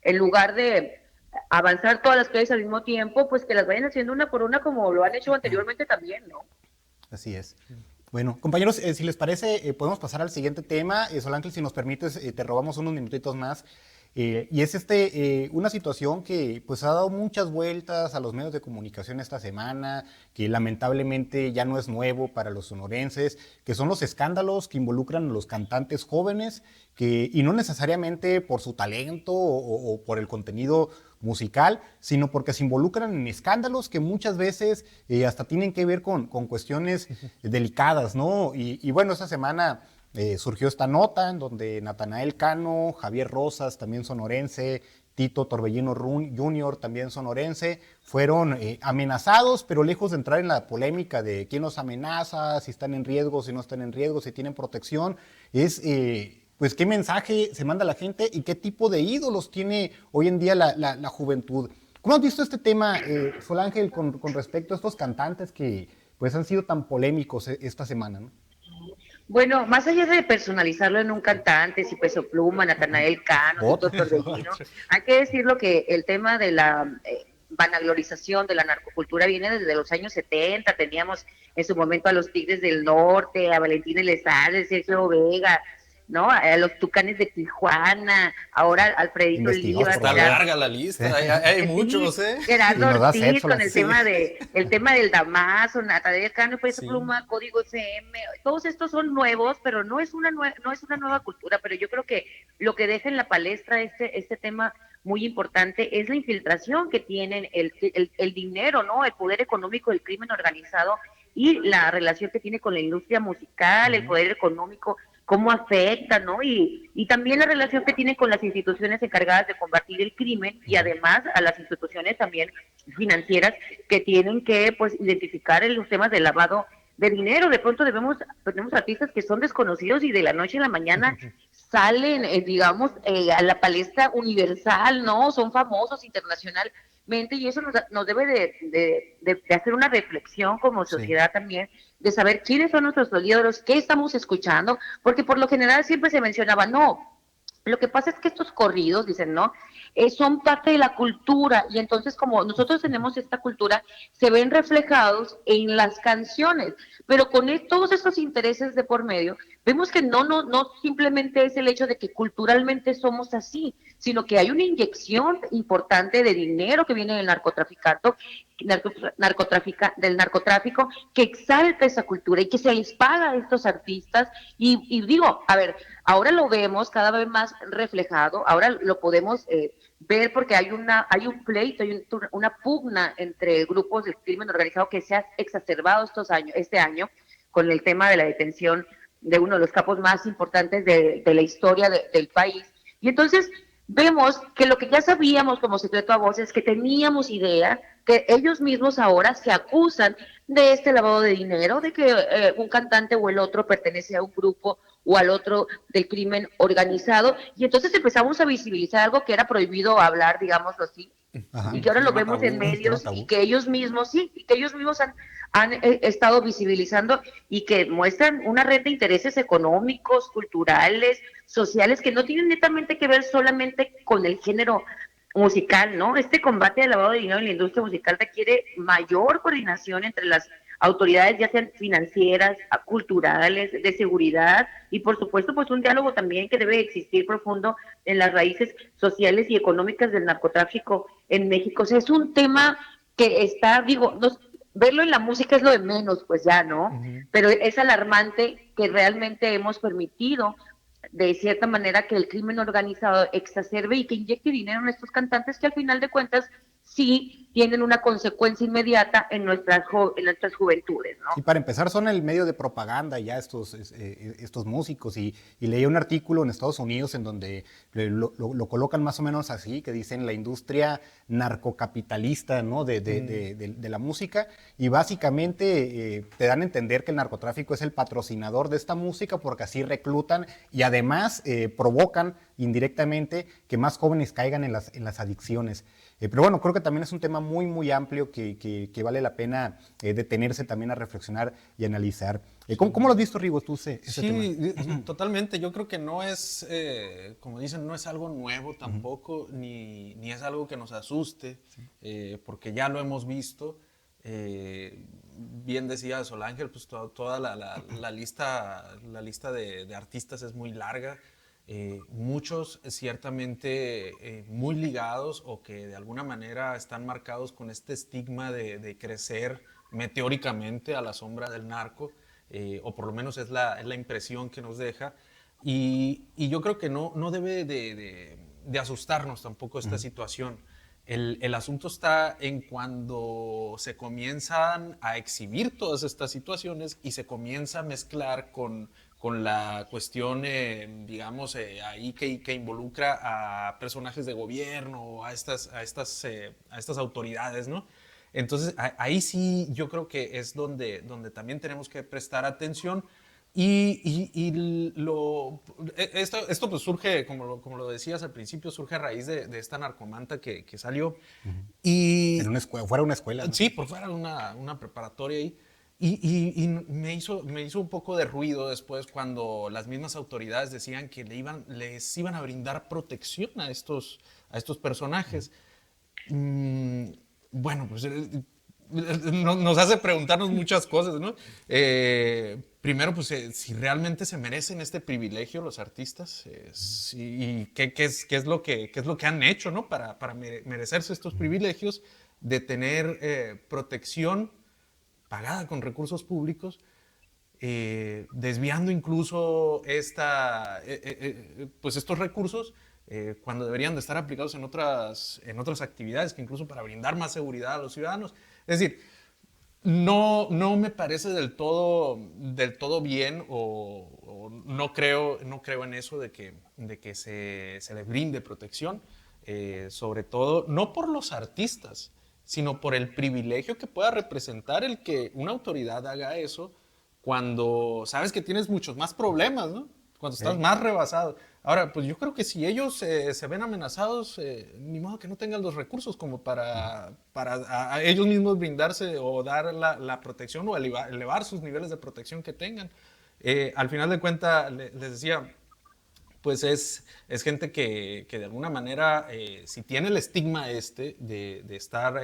en lugar de avanzar todas las calles al mismo tiempo, pues que las vayan haciendo una por una como lo han hecho anteriormente también, ¿no?
Así es. Bueno, compañeros, si les parece, podemos pasar al siguiente tema. Sol Ángel, si nos permites, te robamos unos minutitos más. Y es una situación que pues ha dado muchas vueltas a los medios de comunicación esta semana, que lamentablemente ya no es nuevo para los sonorenses, que son los escándalos que involucran a los cantantes jóvenes, y no necesariamente por su talento o por el contenido musical, sino porque se involucran en escándalos que muchas veces hasta tienen que ver con cuestiones delicadas, ¿no? Y bueno, esta semana surgió esta nota en donde Natanael Cano, Javier Rosas, también sonorense, Tito Torbellino Jr., también sonorense, fueron amenazados, pero lejos de entrar en la polémica de quién los amenaza, si están en riesgo, si no están en riesgo, si tienen protección, es pues qué mensaje se manda a la gente y qué tipo de ídolos tiene hoy en día la juventud. ¿Cómo has visto este tema, Sol Ángel, con respecto a estos cantantes que pues han sido tan polémicos esta semana, ¿no?
Bueno, más allá de personalizarlo en un cantante, si Peso Pluma, Natanael Cano, Tito Torbellino, hay que decirlo que el tema de la vanaglorización de la narcocultura viene desde los años 70, teníamos en su momento a los Tigres del Norte, a Valentín Elizalde, Sergio Vega, ¿no? A los Tucanes de Tijuana, ahora Alfredito Olivas.
Está larga la lista, hay muchos, ¿eh?
Gerardo Ortiz con el tema del Damaso, Natanael Cano, Peso Pluma, Código FM, todos estos son nuevos, pero no es una nueva cultura, pero yo creo que lo que deja en la palestra este tema muy importante es la infiltración que tienen el dinero, ¿no? El poder económico del crimen organizado y la relación que tiene con la industria musical, el poder económico, cómo afecta, ¿no? Y también la relación que tiene con las instituciones encargadas de combatir el crimen y además a las instituciones también financieras que tienen que, pues, identificar los temas de lavado de dinero. De pronto tenemos artistas que son desconocidos y de la noche a la mañana salen, a la palestra universal, ¿no? Son famosos internacionalmente y eso nos debe de hacer una reflexión como sociedad también, de saber quiénes son nuestros ídolos, qué estamos escuchando, porque por lo general siempre se mencionaba, no, lo que pasa es que estos corridos, dicen, ¿no? Son parte de la cultura y entonces como nosotros tenemos esta cultura, se ven reflejados en las canciones, pero con todos estos intereses de por medio, vemos que no simplemente es el hecho de que culturalmente somos así, sino que hay una inyección importante de dinero que viene del narcotráfico que exalta esa cultura y que se les paga a estos artistas y digo, a ver, ahora lo vemos cada vez más reflejado, ahora lo podemos ver porque hay un pleito, hay una pugna entre grupos del crimen organizado que se ha exacerbado este año con el tema de la detención de uno de los capos más importantes de la historia del país. Y entonces vemos que lo que ya sabíamos como secreto a voces, que teníamos idea, que ellos mismos ahora se acusan de este lavado de dinero, de que un cantante o el otro pertenece a un grupo o al otro del crimen organizado, y entonces empezamos a visibilizar algo que era prohibido hablar, digámoslo así,
Ajá.
y que ahora lo vemos en medios y que ellos mismos, sí, y que ellos mismos han estado visibilizando y que muestran una red de intereses económicos, culturales, sociales, que no tienen netamente que ver solamente con el género musical, ¿no? Este combate al lavado de dinero en la industria musical requiere mayor coordinación entre las autoridades, ya sean financieras, culturales, de seguridad, y por supuesto, pues un diálogo también que debe existir profundo en las raíces sociales y económicas del narcotráfico en México. O sea, es un tema que está, digo, verlo en la música es lo de menos, pues ya, ¿no? Pero es alarmante que realmente hemos permitido de cierta manera que el crimen organizado exacerbe y que inyecte dinero en estos cantantes que al final de cuentas sí tienen una consecuencia inmediata en nuestras juventudes, ¿no?
Y para empezar son el medio de propaganda ya estos músicos y leí un artículo en Estados Unidos en donde lo colocan más o menos así, que dicen la industria narcocapitalista, ¿no? de la música, y básicamente te dan a entender que el narcotráfico es el patrocinador de esta música porque así reclutan y además provocan indirectamente que más jóvenes caigan en las adicciones. Pero bueno, creo que también es un tema muy, muy amplio que vale la pena detenerse también a reflexionar y analizar. ¿Cómo lo has visto, Rigo, tú ese tema?
Totalmente. Yo creo que no es, como dicen, no es algo nuevo tampoco, ni es algo que nos asuste, porque ya lo hemos visto. Bien decía Sol Ángel, pues toda la lista de artistas es muy larga. Muchos ciertamente muy ligados o que de alguna manera están marcados con este estigma de crecer meteóricamente a la sombra del narco, o por lo menos es la impresión que nos deja, y yo creo que no debe de asustarnos tampoco esta situación. El asunto está en cuando se comienzan a exhibir todas estas situaciones y se comienza a mezclar con la cuestión, digamos, ahí que involucra a personajes de gobierno o a estas autoridades, ¿no? Entonces, ahí sí yo creo que es donde también tenemos que prestar atención. Esto pues surge, como lo decías al principio, surge a raíz de esta narcomanta que salió. Y,
fuera de una escuela, ¿no?
Sí, por fuera de una preparatoria ahí. Y me hizo un poco de ruido después cuando las mismas autoridades decían que les iban a brindar protección a estos personajes. Bueno, pues nos hace preguntarnos muchas cosas, ¿no? Primero, pues si realmente se merecen este privilegio los artistas, y qué es lo que han hecho, ¿no? Para merecerse estos privilegios de tener protección pagada con recursos públicos, desviando incluso pues estos recursos cuando deberían de estar aplicados en otras actividades, que incluso para brindar más seguridad a los ciudadanos. Es decir, no me parece del todo bien, o no creo en eso de que se les brinde protección, sobre todo no por los artistas, sino por el privilegio que pueda representar el que una autoridad haga eso cuando sabes que tienes muchos más problemas, ¿no? Cuando estás más rebasado. Ahora, pues yo creo que si ellos se ven amenazados, ni modo que no tengan los recursos como para a ellos mismos brindarse o dar la protección o elevar sus niveles de protección que tengan. Al final de cuentas, les decía, pues es gente que de alguna manera, si tiene el estigma de estar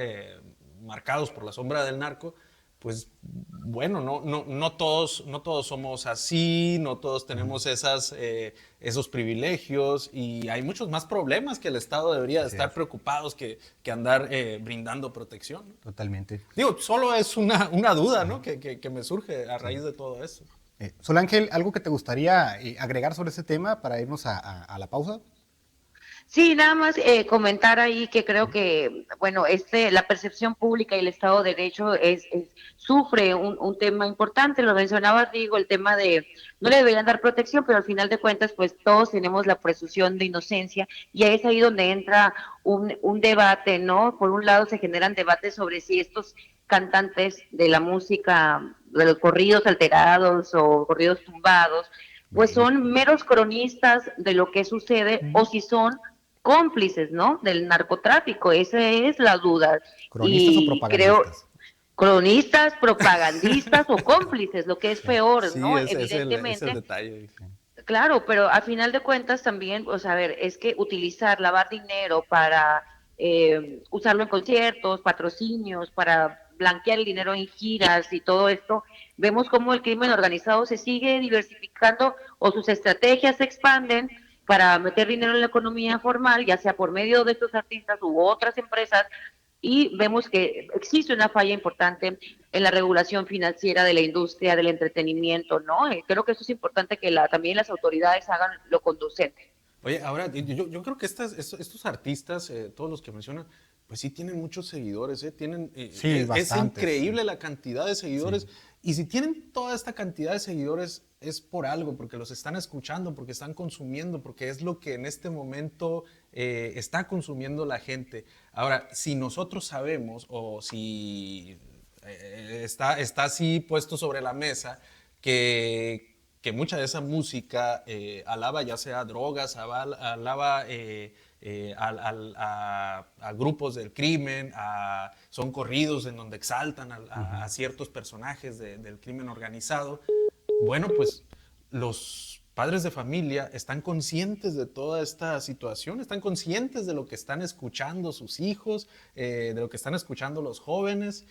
marcados por la sombra del narco, pues bueno, no todos somos así, no todos tenemos esos privilegios, y hay muchos más problemas que el Estado debería de estar preocupados que andar brindando protección, ¿no?
Totalmente.
Digo, solo es una duda, ¿no? que me surge a raíz de todo eso.
Sol Ángel, ¿algo que te gustaría agregar sobre ese tema para irnos a la pausa?
Sí, nada más comentar ahí que creo que, bueno, la percepción pública y el Estado de Derecho sufre un tema importante, lo mencionaba Rigo, el tema de no le deberían dar protección, pero al final de cuentas, pues todos tenemos la presunción de inocencia y es ahí donde entra un debate, ¿no? Por un lado se generan debates sobre si estos cantantes de la música, de los corridos alterados o corridos tumbados, pues son meros cronistas de lo que sucede o si son cómplices, ¿no? Del narcotráfico, esa es la duda.
¿Cronistas o propagandistas?
Cronistas, propagandistas o cómplices, lo que es peor,
sí,
¿no?
Evidentemente. Es el detalle.
Claro, pero al final de cuentas también, o sea, a ver, es que lavar dinero para usarlo en conciertos, patrocinios, para blanquear el dinero en giras y todo esto, vemos cómo el crimen organizado se sigue diversificando o sus estrategias se expanden para meter dinero en la economía formal, ya sea por medio de estos artistas u otras empresas, y vemos que existe una falla importante en la regulación financiera de la industria del entretenimiento, ¿no? Creo que eso es importante que también las autoridades hagan lo conducente.
Oye, ahora, yo creo que estos artistas, todos los que mencionan, pues sí tienen muchos seguidores, es increíble la cantidad de seguidores, sí. Y si tienen toda esta cantidad de seguidores es por algo, porque los están escuchando, porque están consumiendo, porque es lo que en este momento está consumiendo la gente. Ahora, si nosotros sabemos o si está así puesto sobre la mesa que mucha de esa música alaba ya sea drogas, alaba a grupos del crimen, son corridos en donde exaltan a ciertos personajes del crimen organizado. Bueno, pues los padres de familia están conscientes de toda esta situación, están conscientes de lo que están escuchando sus hijos, de lo que están escuchando los jóvenes,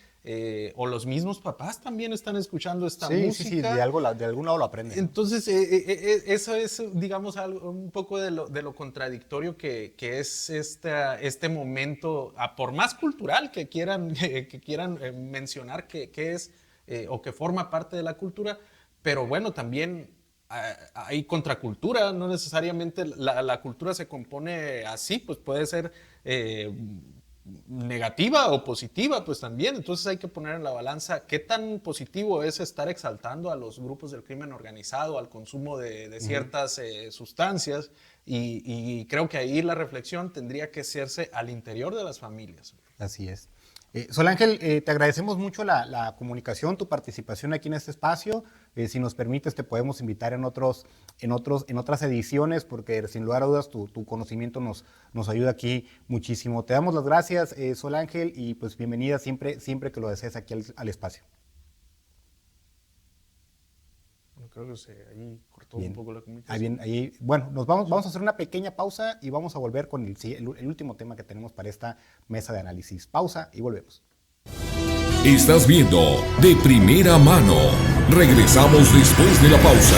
o los mismos papás también están escuchando esta música. Sí,
de algún lado lo aprenden.
Entonces, eso es, digamos, un poco de lo contradictorio que es este momento, por más cultural que quieran mencionar que es o que forma parte de la cultura, pero bueno, también hay contracultura, no necesariamente la cultura se compone así, pues puede ser negativa o positiva, pues también. Entonces hay que poner en la balanza qué tan positivo es estar exaltando a los grupos del crimen organizado, al consumo de ciertas sustancias, y creo que ahí la reflexión tendría que hacerse al interior de las familias.
Así es. Sol Ángel, te agradecemos mucho la comunicación, tu participación aquí en este espacio. Si nos permites, te podemos invitar en otras ediciones, porque sin lugar a dudas tu conocimiento nos ayuda aquí muchísimo. Te damos las gracias, Sol Ángel, y pues bienvenida siempre que lo desees aquí al espacio.
Bueno, creo que ahí cortó un poco la comunicación.
Bueno, vamos a hacer una pequeña pausa y vamos a volver con el último tema que tenemos para esta mesa de análisis. Pausa y volvemos.
Estás viendo De Primera Mano. Regresamos después de la pausa.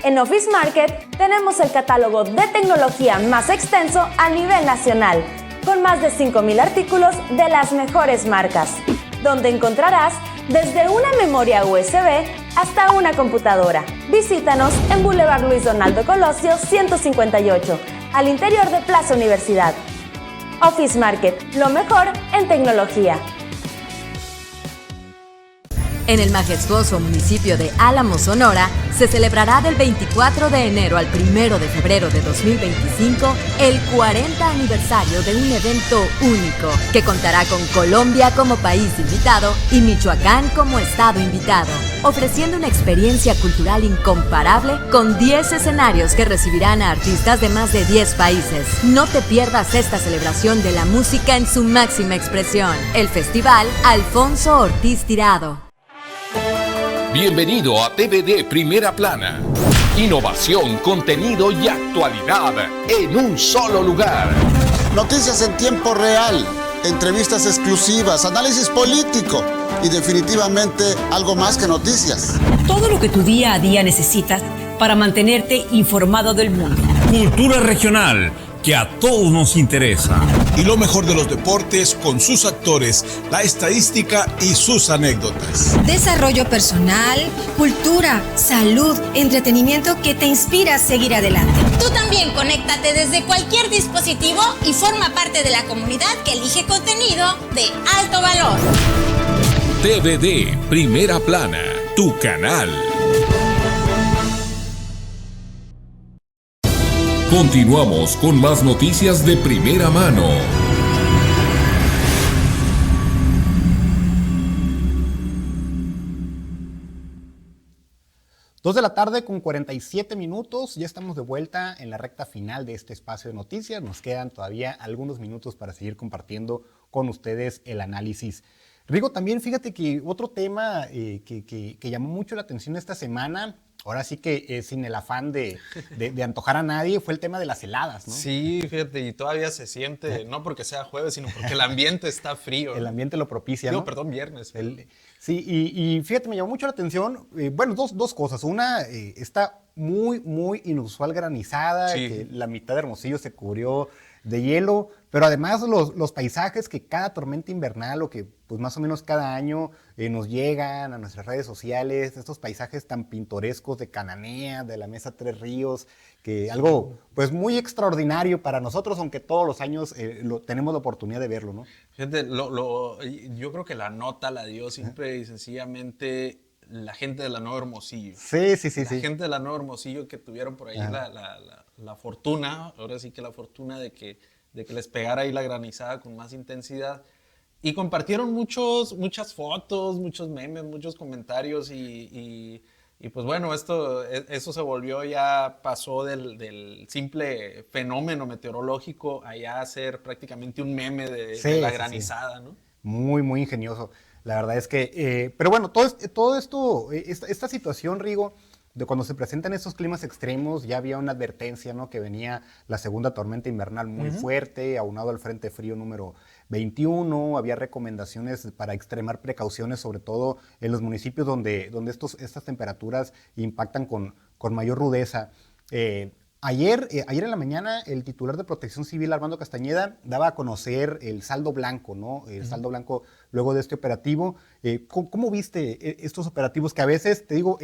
En Office Market tenemos el catálogo de tecnología más extenso a nivel nacional, con más de 5,000 artículos de las mejores marcas, donde encontrarás desde una memoria USB hasta una computadora. Visítanos en Boulevard Luis Donaldo Colosio 158, al interior de Plaza Universidad. Office Market, lo mejor en tecnología. En el majestuoso municipio de Álamo, Sonora, se celebrará del 24 de enero al 1 de febrero de 2025 el 40 aniversario de un evento único que contará con Colombia como país invitado y Michoacán como estado invitado, ofreciendo una experiencia cultural incomparable con 10 escenarios que recibirán a artistas de más de 10 países. No te pierdas esta celebración de la música en su máxima expresión, el Festival Alfonso Ortiz Tirado.
Bienvenido a TVD Primera Plana. Innovación, contenido y actualidad en un solo lugar.
Noticias en tiempo real, entrevistas exclusivas, análisis político y definitivamente algo más que noticias.
Todo lo que tu día a día necesitas para mantenerte informado del mundo.
Cultura regional,
que a todos nos interesa.
Y lo mejor de los deportes con sus actores, la estadística y sus anécdotas.
Desarrollo personal, cultura, salud, entretenimiento que te inspira a seguir adelante.
Tú también conéctate desde cualquier dispositivo y forma parte de la comunidad que elige contenido de alto valor.
TVD Primera Plana, tu canal. Continuamos con más noticias de primera mano.
2 de la tarde con 47 minutos, ya estamos de vuelta en la recta final de este espacio de noticias. Nos quedan todavía algunos minutos para seguir compartiendo con ustedes el análisis. Rigo, también fíjate que otro tema que llamó mucho la atención esta semana, ahora sí que sin el afán de antojar a nadie, fue el tema de las heladas, ¿no?
Sí, fíjate, y todavía se siente, no porque sea jueves, sino porque el ambiente está frío.
El ambiente lo propicia, ¿no?
Perdón, viernes.
Sí, y fíjate, me llamó mucho la atención, bueno, dos cosas. Una, está muy inusual granizada, sí, que la mitad de Hermosillo se cubrió de hielo, pero además los paisajes que cada tormenta invernal o que pues más o menos cada año nos llegan a nuestras redes sociales, estos paisajes tan pintorescos de Cananea, de la Mesa Tres Ríos, que algo pues muy extraordinario para nosotros, aunque todos los años tenemos la oportunidad de verlo, ¿no?
Fíjate, yo creo que la nota la dio simple y sencillamente la gente de la Nueva Hermosillo.
Sí.
La gente de la Nueva Hermosillo que tuvieron por ahí la fortuna, ahora sí que la fortuna de que les pegara ahí la granizada con más intensidad. Y compartieron muchas fotos, muchos memes, muchos comentarios y pues bueno, eso se volvió, ya pasó del simple fenómeno meteorológico a ya ser prácticamente un meme de la granizada, ¿no?
Muy ingenioso. La verdad es que, pero bueno, todo esto, esta situación, Rigo, de cuando se presentan estos climas extremos, ya había una advertencia, ¿no? Que venía la segunda tormenta invernal muy fuerte, aunado al Frente Frío número 21, había recomendaciones para extremar precauciones, sobre todo en los municipios donde estas temperaturas impactan con mayor rudeza. Ayer en la mañana, el titular de Protección Civil, Armando Castañeda, daba a conocer el saldo blanco, ¿no? El saldo blanco luego de este operativo. ¿Cómo viste estos operativos que a veces, te digo,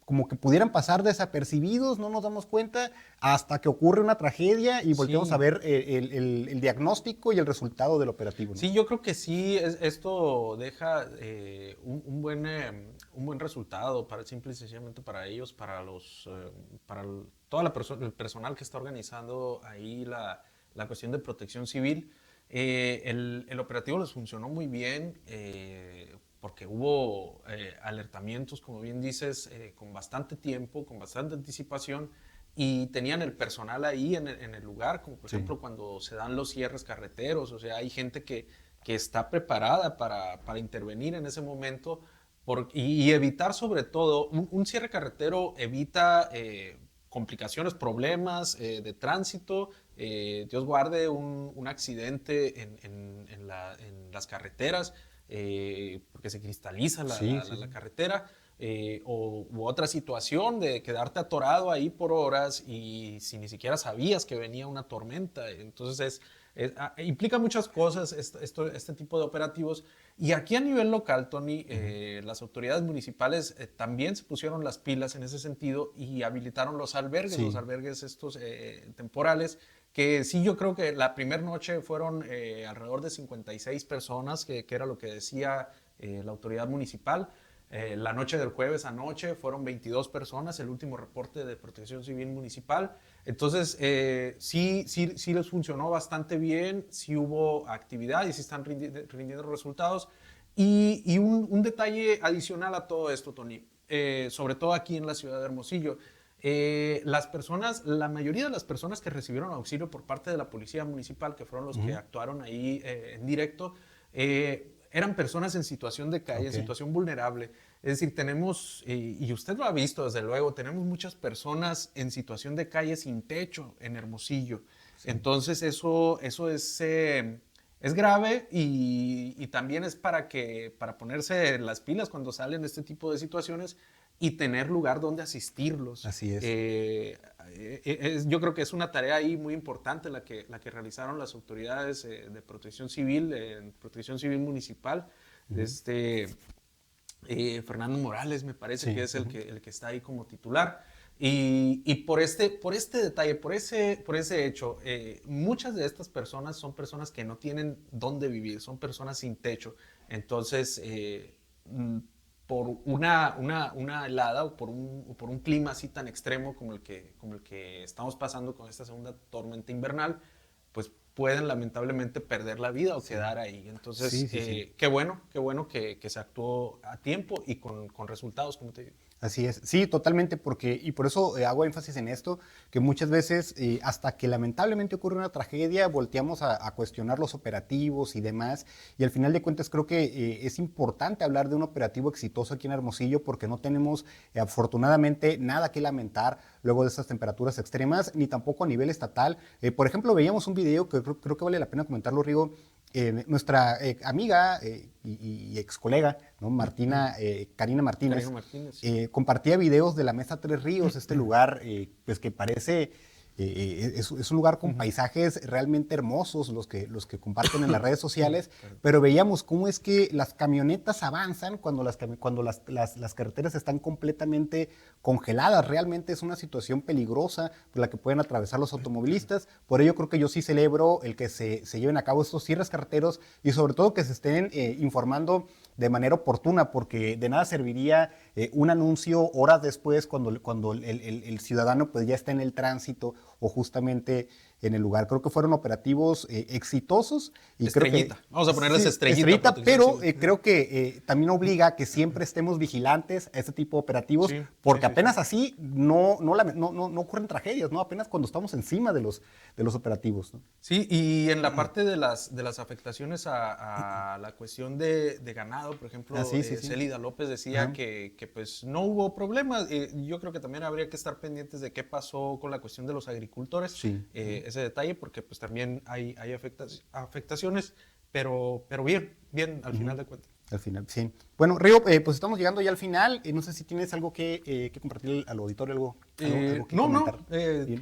como que pudieran pasar desapercibidos, no nos damos cuenta, hasta que ocurre una tragedia y volteamos a ver el diagnóstico y el resultado del operativo, ¿no?
Sí, yo creo que sí, esto deja un buen resultado, simple y sencillamente para ellos, para todo el personal que está organizando ahí la cuestión de protección civil. El operativo les funcionó muy bien, porque hubo alertamientos, como bien dices, con bastante tiempo, con bastante anticipación, y tenían el personal ahí en el lugar, como por ejemplo cuando se dan los cierres carreteros. O sea, hay gente que está preparada para intervenir en ese momento y evitar, sobre todo, un cierre carretero evita complicaciones, problemas de tránsito. Dios guarde un accidente en las carreteras, porque se cristaliza la carretera, u otra situación de quedarte atorado ahí por horas y si ni siquiera sabías que venía una tormenta. Entonces implica muchas cosas este tipo de operativos. Y aquí a nivel local, Tony, las autoridades municipales también se pusieron las pilas en ese sentido y habilitaron los albergues estos temporales, que sí, yo creo que la primera noche fueron alrededor de 56 personas, que era lo que decía la autoridad municipal. La noche del jueves anoche fueron 22 personas, el último reporte de Protección Civil Municipal. Entonces, sí les funcionó bastante bien, sí hubo actividad y sí están rindiendo resultados. Y un detalle adicional a todo esto, Tony, sobre todo aquí en la ciudad de Hermosillo. La mayoría de las personas que recibieron auxilio por parte de la policía municipal, que fueron los que actuaron ahí en directo, eran personas en situación de calle, en situación vulnerable. Es decir, tenemos, y usted lo ha visto desde luego, tenemos muchas personas en situación de calle sin techo en Hermosillo. Sí. Entonces eso es grave y también es para ponerse las pilas cuando salen este tipo de situaciones y tener lugar donde asistirlos.
Así es.
Yo creo que es una tarea ahí muy importante la que realizaron las autoridades de protección civil municipal. Fernando Morales me parece que es el que está ahí como titular. Y por este detalle, por ese hecho, muchas de estas personas son personas que no tienen dónde vivir, son personas sin techo. Entonces, por una helada o por un clima así tan extremo como el que estamos pasando con esta segunda tormenta invernal, pues pueden lamentablemente perder la vida o quedar ahí. Entonces, qué bueno que se actuó a tiempo y con resultados, como te digo.
Así es, sí, totalmente, y por eso hago énfasis en esto, que muchas veces hasta que lamentablemente ocurre una tragedia volteamos a cuestionar los operativos y demás, y al final de cuentas creo que es importante hablar de un operativo exitoso aquí en Hermosillo porque no tenemos afortunadamente nada que lamentar luego de estas temperaturas extremas, ni tampoco a nivel estatal. Por ejemplo, veíamos un video que creo que vale la pena comentarlo, Rigo. Nuestra amiga y ex colega, ¿no? Karina Martínez, compartía videos de la Mesa Tres Ríos, este lugar pues que parece, es un lugar con paisajes realmente hermosos los que comparten en las redes sociales, pero veíamos cómo es que las camionetas avanzan cuando las carreteras están completamente congeladas. Realmente es una situación peligrosa por la que pueden atravesar los automovilistas. Por ello creo que yo sí celebro el que se lleven a cabo estos cierres carreteros y sobre todo que se estén informando de manera oportuna, porque de nada serviría un anuncio horas después cuando el ciudadano pues ya está en el tránsito o justamente en el lugar. Creo que fueron operativos exitosos. Y
estrellita.
Creo que,
vamos a ponerles estrellita.
Pero creo que también obliga a que siempre estemos vigilantes a este tipo de operativos, porque apenas así no ocurren tragedias, ¿no? Apenas cuando estamos encima de los operativos, ¿no?
Sí, y en la parte de las afectaciones a la cuestión de ganado, por ejemplo, Célida López decía que pues no hubo problemas. Yo creo que también habría que estar pendientes de qué pasó con la cuestión de los agricultores. Ese detalle, porque pues también hay afectaciones, pero bien al final de cuentas.
Al final, sí. Bueno, Río, pues estamos llegando ya al final. No sé si tienes algo que compartir al auditorio, algo que comentar.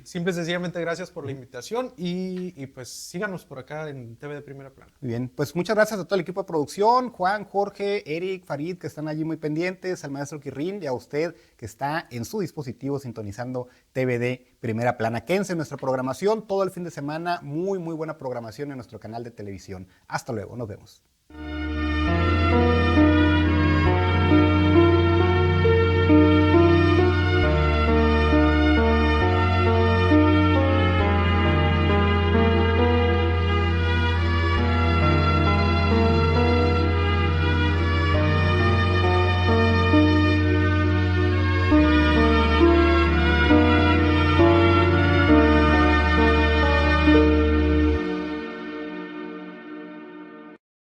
Simple y sencillamente gracias por la invitación y pues síganos por acá en TV de Primera Plana.
Muy bien, pues muchas gracias a todo el equipo de producción, Juan, Jorge, Eric, Farid, que están allí muy pendientes, al maestro Quirrín y a usted que está en su dispositivo sintonizando TV de Primera Plana. Quédense en nuestra programación todo el fin de semana, muy buena programación en nuestro canal de televisión. Hasta luego, nos vemos.